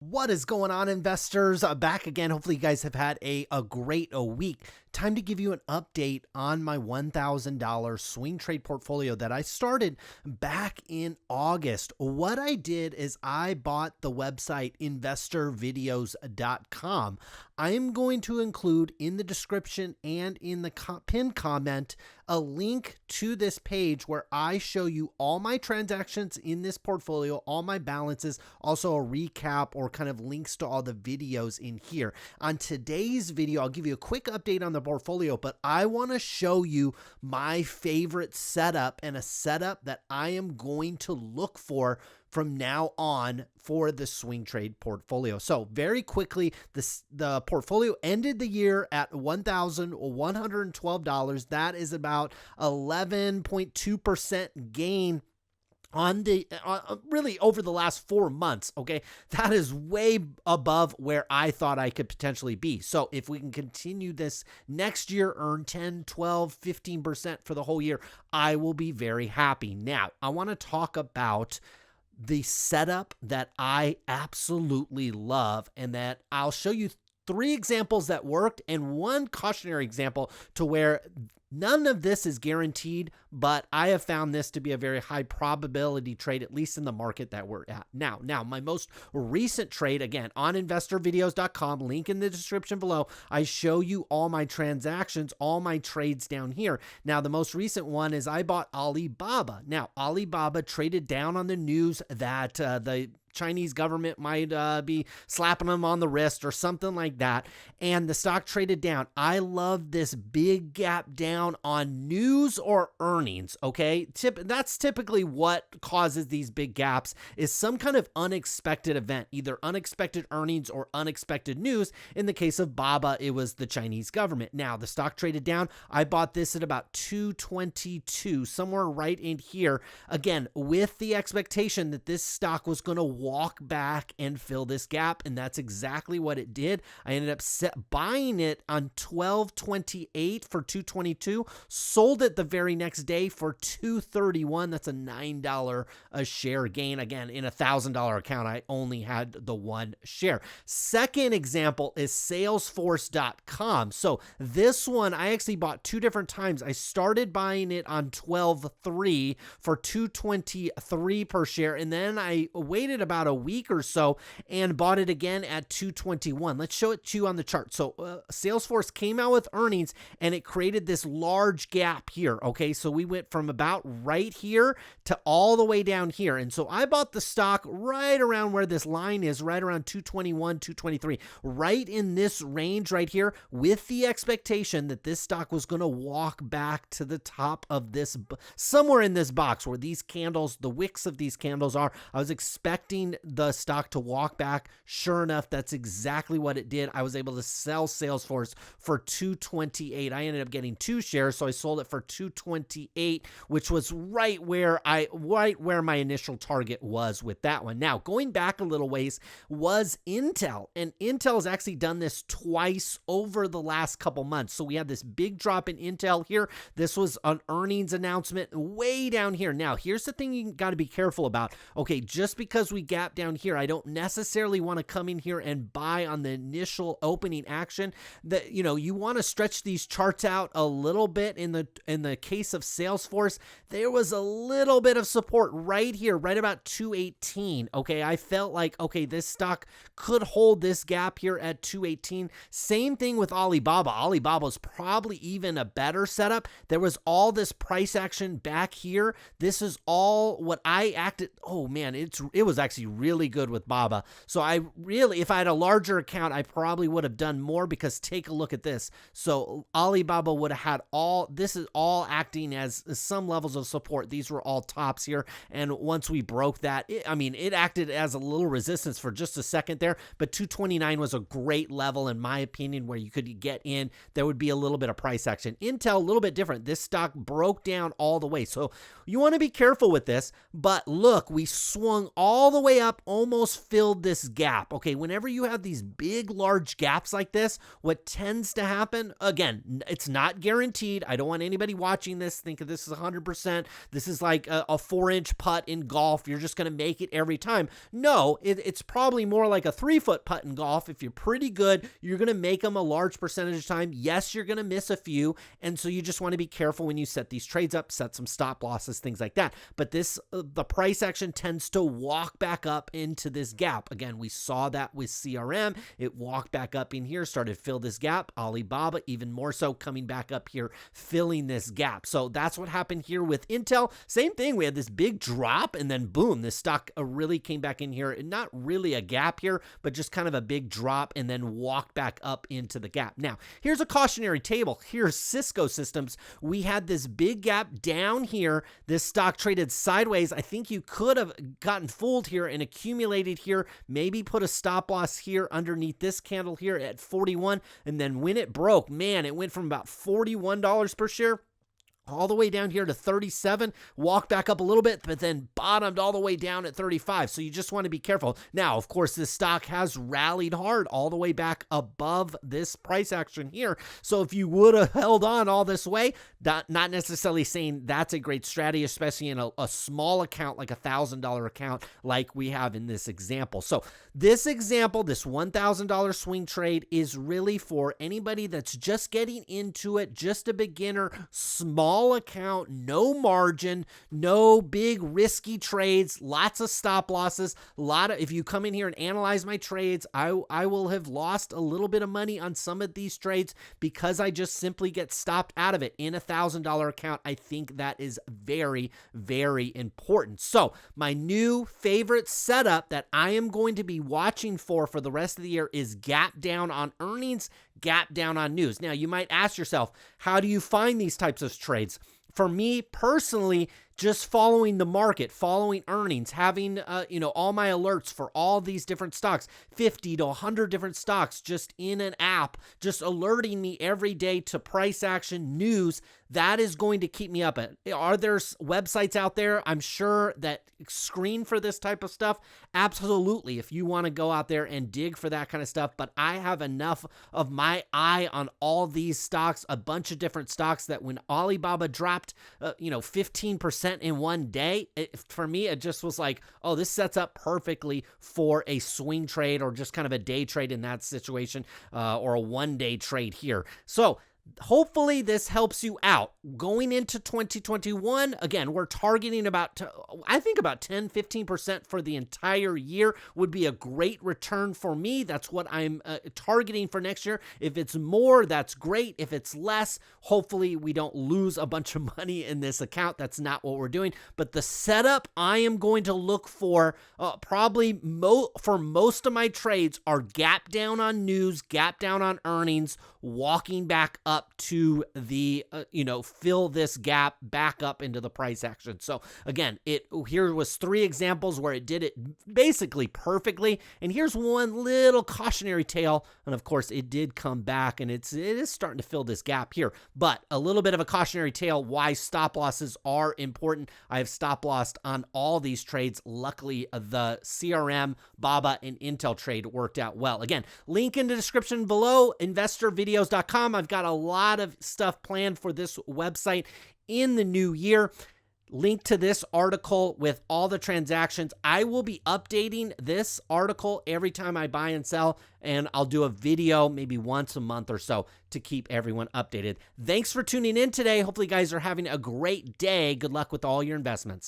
What is going on, investors? Back again. Hopefully you guys have had a great week. Time to give you an update on my $1,000 swing trade portfolio that I started back in August. What I did is I bought the website investorvideos.com. I am going to include in the description and in the pinned comment a link to this page where I show you all my transactions in this portfolio, all my balances, also a recap or kind of links to all the videos in here. On today's video, I'll give you a quick update on the portfolio, but I want to show you my favorite setup and a setup that I am going to look for from now on for the swing trade portfolio. So very quickly, the portfolio ended the year at $1,112. That is about 11.2% gain on the really over the last 4 months. Okay, that is way above where I thought I could potentially be. So if we can continue this next year, earn 10, 12, 15% for the whole year, I will be very happy. Now, I want to talk about the setup that I absolutely love, and that I'll show you 3 examples that worked and 1 cautionary example to where none of this is guaranteed, but I have found this to be a very high probability trade, at least in the market that we're at now. Now, my most recent trade, again, on investorvideos.com, link in the description below, I show you all my transactions, all my trades down here. Now, the most recent one is I bought Alibaba. Now, Alibaba traded down on the news that the Chinese government might be slapping them on the wrist or something like that, and the stock traded down. I love this big gap down on news or earnings, okay? That's typically what causes these big gaps, is some kind of unexpected event, either unexpected earnings or unexpected news. In the case of Baba, it was the Chinese government. Now, the stock traded down. I bought this at about 222, somewhere right in here, again, with the expectation that this stock was going to walk back and fill this gap, and that's exactly what it did. I ended up buying it on 12.28 for 222, sold it the very next day for 231. That's a $9 a share gain. Again, in a $1,000 account, I only had the 1 share. Second example is Salesforce.com. So this one I actually bought 2 different times. I started buying it on 12.3 for 223 per share, and then I waited about a week or so and bought it again at 221. Let's show it to you on the chart. So Salesforce came out with earnings and it created this large gap here. Okay, so we went from about right here to all the way down here. And so I bought the stock right around where this line is, right around 221, 223, right in this range right here, with the expectation that this stock was going to walk back to the top of this, somewhere in this box where these candles, the wicks of these candles are. I was expecting the stock to walk back. Sure enough, that's exactly what it did. I was able to sell Salesforce for 228. I ended up getting 2 shares, so I sold it for 228, which was right where my initial target was with that one. Now, going back a little ways was Intel, and Intel's actually done this twice over the last couple months. So we had this big drop in Intel here. This was an earnings announcement way down here. Now, here's the thing you got to be careful about. Okay, just because we gap down here, I don't necessarily want to come in here and buy on the initial opening action. That, you know, you want to stretch these charts out a little bit. In the case of Salesforce, there was a little bit of support right here, right about 218. Okay, I felt like, okay, this stock could hold this gap here at 218. Same thing with Alibaba. Alibaba's probably even a better setup. There was all this price action back here. This is all what I acted. Oh man, it was actually really good with Baba. So I really, if I had a larger account, I probably would have done more, because take a look at this. So Alibaba would have had this is all acting as some levels of support. These were all tops here. And once we broke that, it acted as a little resistance for just a second there, but 229 was a great level, in my opinion, where you could get in. There would be a little bit of price action. Intel, a little bit different. This stock broke down all the way. So you want to be careful with this, but look, we swung all the way up, almost filled this gap. Okay, whenever you have these big, large gaps like this, what tends to happen, again, it's not guaranteed. I don't want anybody watching this thinking think this is 100%. This is like a 4-inch putt in golf. You're just going to make it every time. No, it's probably more like a 3-foot putt in golf. If you're pretty good, you're going to make them a large percentage of time. Yes, you're going to miss a few. And so you just want to be careful when you set these trades up, set some stop losses, things like that. But the price action tends to walk back up into this gap. Again, we saw that with CRM. It walked back up in here, started to fill this gap. Alibaba, even more so, coming back up here, filling this gap. So that's what happened here with Intel. Same thing. We had this big drop and then boom, this stock really came back in here. Not really a gap here, but just kind of a big drop and then walked back up into the gap. Now, here's a cautionary table. Here's Cisco Systems. We had this big gap down here. This stock traded sideways. I think you could have gotten fooled here and accumulated here, maybe put a stop loss here underneath this candle here at 41. And then when it broke, man, it went from about $41 per share all the way down here to 37, walked back up a little bit, but then bottomed all the way down at 35. So you just want to be careful. Now, of course, this stock has rallied hard all the way back above this price action here. So if you would have held on all this way, not necessarily saying that's a great strategy, especially in a small account, like $1,000 account like we have in this example. So this example, this $1,000 swing trade is really for anybody that's just getting into it, just a beginner, small account, no margin, no big risky trades, lots of stop losses. If you come in here and analyze my trades, I will have lost a little bit of money on some of these trades because I just simply get stopped out of it in a $1,000 account. I think that is very, very important. So my new favorite setup that I am going to be watching for the rest of the year is gap down on earnings, gap down on news. Now, you might ask yourself, how do you find these types of trades? For me personally, just following the market, following earnings, having all my alerts for all these different stocks, 50 to 100 different stocks just in an app, just alerting me every day to price action news, that is going to keep me up. Are there websites out there, I'm sure, that screen for this type of stuff? Absolutely, if you want to go out there and dig for that kind of stuff. But I have enough of my eye on all these stocks, a bunch of different stocks, that when Alibaba dropped 15% in one day, for me, it just was like, oh, this sets up perfectly for a swing trade or just kind of a day trade in that situation, or a one-day trade here. So hopefully this helps you out. Going into 2021, again, we're targeting about 10-15% for the entire year would be a great return for me. That's what I'm targeting for next year. If it's more, that's great. If it's less, hopefully we don't lose a bunch of money in this account. That's not what we're doing. But the setup I am going to look for probably for most of my trades are gap down on news, gap down on earnings, walking back up to the, fill this gap back up into the price action. So again, here was 3 examples where it did it basically perfectly. And here's one little cautionary tale. And of course it did come back and it is starting to fill this gap here, but a little bit of a cautionary tale why stop losses are important. I have stop lossed on all these trades. Luckily, the CRM, Baba, and Intel trade worked out well. Again, link in the description below, investorvideos.com. I've got a lot of stuff planned for this website in the new year. Link to this article with all the transactions. I will be updating this article every time I buy and sell, and I'll do a video maybe once a month or so to keep everyone updated. Thanks for tuning in today. Hopefully you guys are having a great day. Good luck with all your investments.